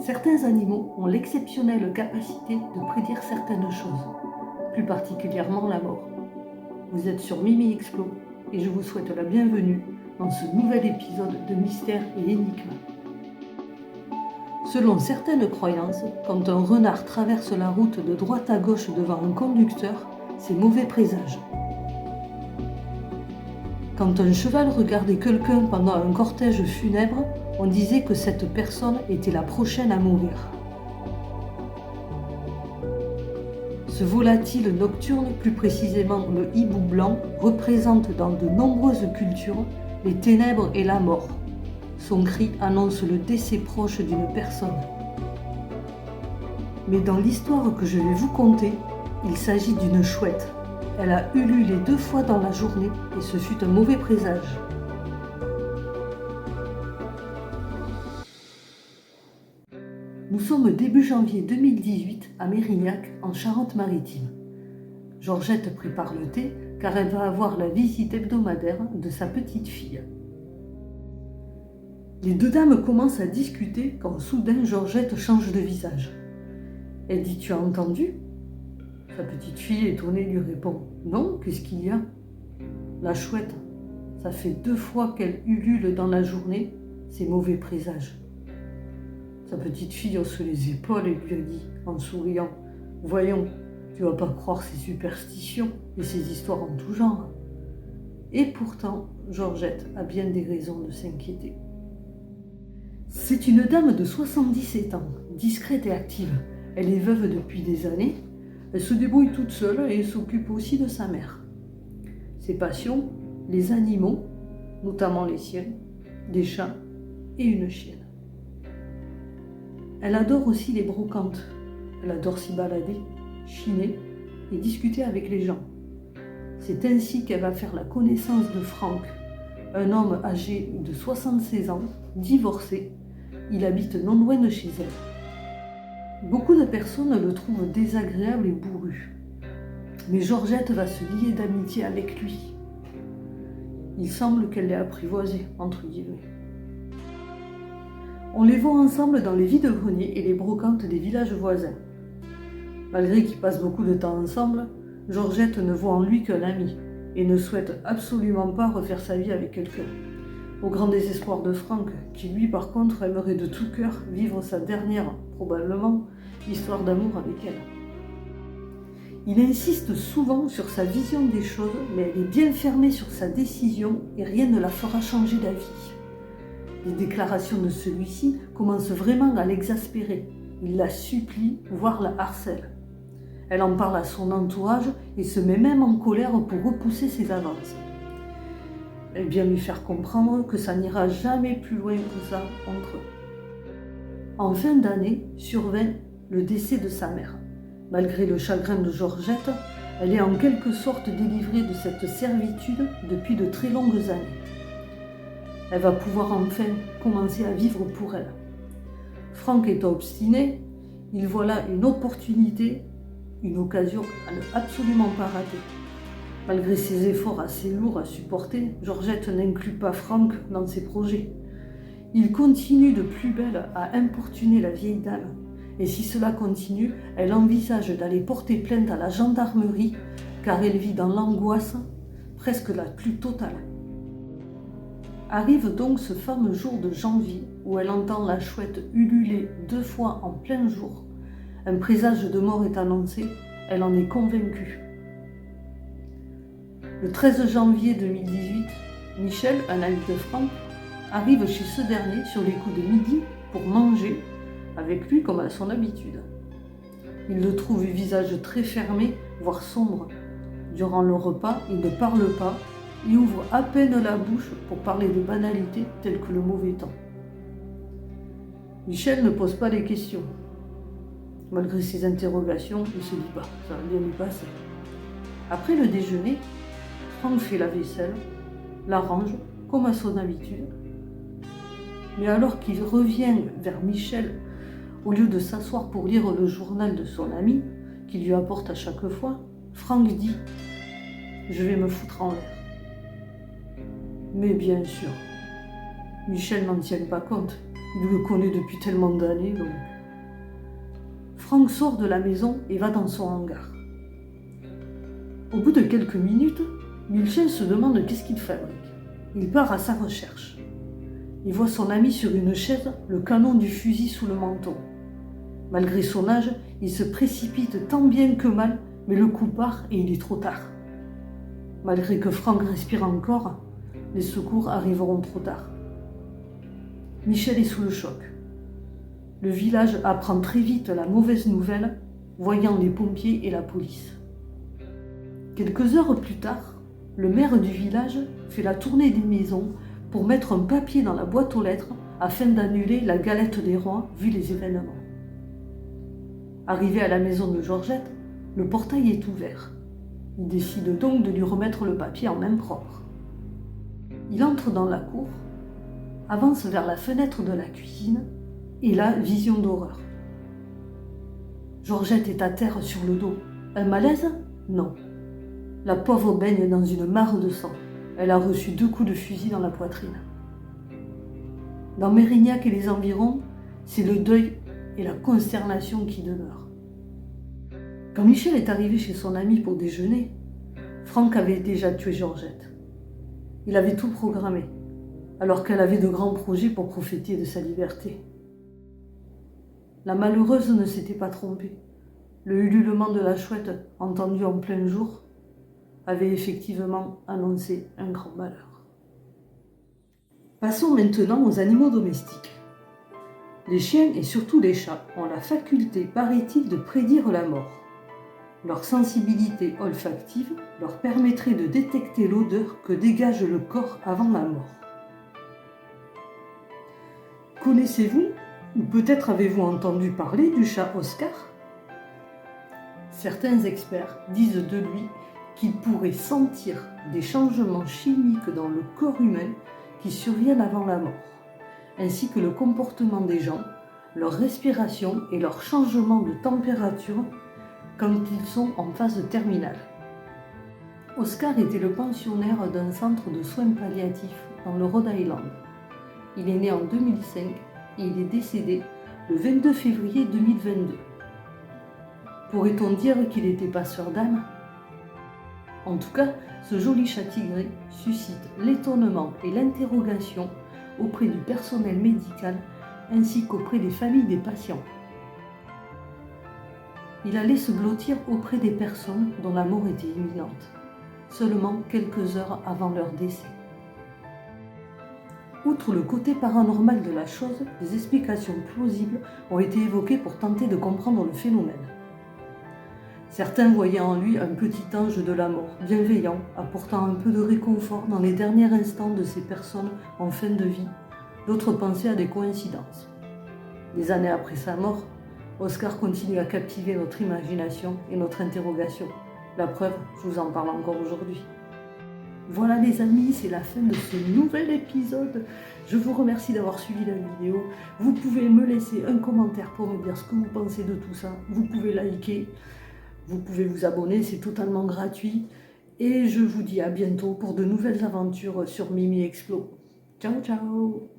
Certains animaux ont l'exceptionnelle capacité de prédire certaines choses, plus particulièrement la mort. Vous êtes sur Mimi Explo et je vous souhaite la bienvenue dans ce nouvel épisode de Mystères et Énigmes. Selon certaines croyances, quand un renard traverse la route de droite à gauche devant un conducteur, c'est mauvais présage. Quand un cheval regardait quelqu'un pendant un cortège funèbre, on disait que cette personne était la prochaine à mourir. Ce volatile nocturne, plus précisément le hibou blanc, représente dans de nombreuses cultures les ténèbres et la mort. Son cri annonce le décès proche d'une personne. Mais dans l'histoire que je vais vous conter, il s'agit d'une chouette. Elle a ululé 2 fois dans la journée et ce fut un mauvais présage. Nous sommes début janvier 2018 à Mérignac, en Charente-Maritime. Georgette prépare le thé car elle va avoir la visite hebdomadaire de sa petite fille. Les 2 dames commencent à discuter quand soudain Georgette change de visage. Elle dit « Tu as entendu ?» Sa petite fille étonnée lui répond « Non, qu'est-ce qu'il y a ?» La chouette, ça fait 2 fois qu'elle ulule dans la journée, c'est mauvais présage. Sa petite fille hausse les épaules et lui dit en souriant « Voyons, tu vas pas croire ces superstitions et ces histoires en tout genre. » Et pourtant, Georgette a bien des raisons de s'inquiéter. C'est une dame de 77 ans, discrète et active. Elle est veuve depuis des années. Elle se débrouille toute seule et s'occupe aussi de sa mère. Ses passions, les animaux, notamment les siens, des chats et une chienne. Elle adore aussi les brocantes. Elle adore s'y balader, chiner et discuter avec les gens. C'est ainsi qu'elle va faire la connaissance de Franck, un homme âgé de 76 ans, divorcé. Il habite non loin de chez elle. Beaucoup de personnes le trouvent désagréable et bourru. Mais Georgette va se lier d'amitié avec lui. Il semble qu'elle l'ait apprivoisé, entre guillemets. On les voit ensemble dans les vides-greniers et les brocantes des villages voisins. Malgré qu'ils passent beaucoup de temps ensemble, Georgette ne voit en lui qu'un ami et ne souhaite absolument pas refaire sa vie avec quelqu'un. Au grand désespoir de Franck, qui lui par contre aimerait de tout cœur vivre sa dernière, probablement, histoire d'amour avec elle. Il insiste souvent sur sa vision des choses, mais elle est bien fermée sur sa décision et rien ne la fera changer d'avis. Les déclarations de celui-ci commencent vraiment à l'exaspérer. Il la supplie, voire la harcèle. Elle en parle à son entourage et se met même en colère pour repousser ses avances. Elle vient lui faire comprendre que ça n'ira jamais plus loin que ça entre eux. En fin d'année survint le décès de sa mère. Malgré le chagrin de Georgette, elle est en quelque sorte délivrée de cette servitude depuis de très longues années. Elle va pouvoir enfin commencer à vivre pour elle. Franck est obstiné, il voit là une opportunité, une occasion à ne absolument pas rater. Malgré ses efforts assez lourds à supporter, Georgette n'inclut pas Franck dans ses projets. Il continue de plus belle à importuner la vieille dame. Et si cela continue, elle envisage d'aller porter plainte à la gendarmerie car elle vit dans l'angoisse presque la plus totale. Arrive donc ce fameux jour de janvier où elle entend la chouette ululer 2 fois en plein jour. Un présage de mort est annoncé, elle en est convaincue. Le 13 janvier 2018, Michel, un ami de Franck, arrive chez ce dernier sur les coups de midi pour manger avec lui comme à son habitude. Il le trouve visage très fermé, voire sombre. Durant le repas, il ne parle pas. Il ouvre à peine la bouche pour parler de banalités telles que le mauvais temps. Michel ne pose pas les questions. Malgré ses interrogations, il se dit « ça va bien lui passer ». Après le déjeuner, Franck fait la vaisselle, la range comme à son habitude. Mais alors qu'il revient vers Michel, au lieu de s'asseoir pour lire le journal de son ami, qu'il lui apporte à chaque fois, Franck dit « Je vais me foutre en l'air ». Mais bien sûr, Michel n'en tient pas compte. Il le connaît depuis tellement d'années, donc Franck sort de la maison et va dans son hangar. Au bout de quelques minutes, Michel se demande qu'est-ce qu'il fabrique. Il part à sa recherche. Il voit son ami sur une chaise, le canon du fusil sous le menton. Malgré son âge, il se précipite tant bien que mal, mais le coup part et il est trop tard. Malgré que Franck respire encore, les secours arriveront trop tard. Michel est sous le choc. Le village apprend très vite la mauvaise nouvelle, voyant les pompiers et la police. Quelques heures plus tard, le maire du village fait la tournée des maisons pour mettre un papier dans la boîte aux lettres afin d'annuler la galette des rois vu les événements. Arrivé à la maison de Georgette, le portail est ouvert. Il décide donc de lui remettre le papier en main propre. Il entre dans la cour, avance vers la fenêtre de la cuisine et là, vision d'horreur. Georgette est à terre sur le dos. Un malaise? Non. La pauvre baigne dans une mare de sang. Elle a reçu 2 coups de fusil dans la poitrine. Dans Mérignac et les environs, c'est le deuil et la consternation qui demeurent. Quand Michel est arrivé chez son ami pour déjeuner, Franck avait déjà tué Georgette. Il avait tout programmé, alors qu'elle avait de grands projets pour profiter de sa liberté. La malheureuse ne s'était pas trompée. Le ululement de la chouette, entendu en plein jour, avait effectivement annoncé un grand malheur. Passons maintenant aux animaux domestiques. Les chiens et surtout les chats ont la faculté, paraît-il, de prédire la mort. Leur sensibilité olfactive leur permettrait de détecter l'odeur que dégage le corps avant la mort. Connaissez-vous, ou peut-être avez-vous entendu parler du chat Oscar? Certains experts disent de lui qu'il pourrait sentir des changements chimiques dans le corps humain qui surviennent avant la mort, ainsi que le comportement des gens, leur respiration et leur changement de température quand ils sont en phase terminale. Oscar était le pensionnaire d'un centre de soins palliatifs dans le Rhode Island. Il est né en 2005 et il est décédé le 22 février 2022. Pourrait-on dire qu'il était passeur d'âme? En tout cas, ce joli chat tigré suscite l'étonnement et l'interrogation auprès du personnel médical ainsi qu'auprès des familles des patients. Il allait se blottir auprès des personnes dont la mort était imminente, seulement quelques heures avant leur décès. Outre le côté paranormal de la chose, des explications plausibles ont été évoquées pour tenter de comprendre le phénomène. Certains voyaient en lui un petit ange de la mort, bienveillant, apportant un peu de réconfort dans les derniers instants de ces personnes en fin de vie. D'autres pensaient à des coïncidences. Des années après sa mort, Oscar continue à captiver notre imagination et notre interrogation. La preuve, je vous en parle encore aujourd'hui. Voilà les amis, c'est la fin de ce nouvel épisode. Je vous remercie d'avoir suivi la vidéo. Vous pouvez me laisser un commentaire pour me dire ce que vous pensez de tout ça. Vous pouvez liker, vous pouvez vous abonner, c'est totalement gratuit. Et je vous dis à bientôt pour de nouvelles aventures sur Mimi Explo. Ciao ciao!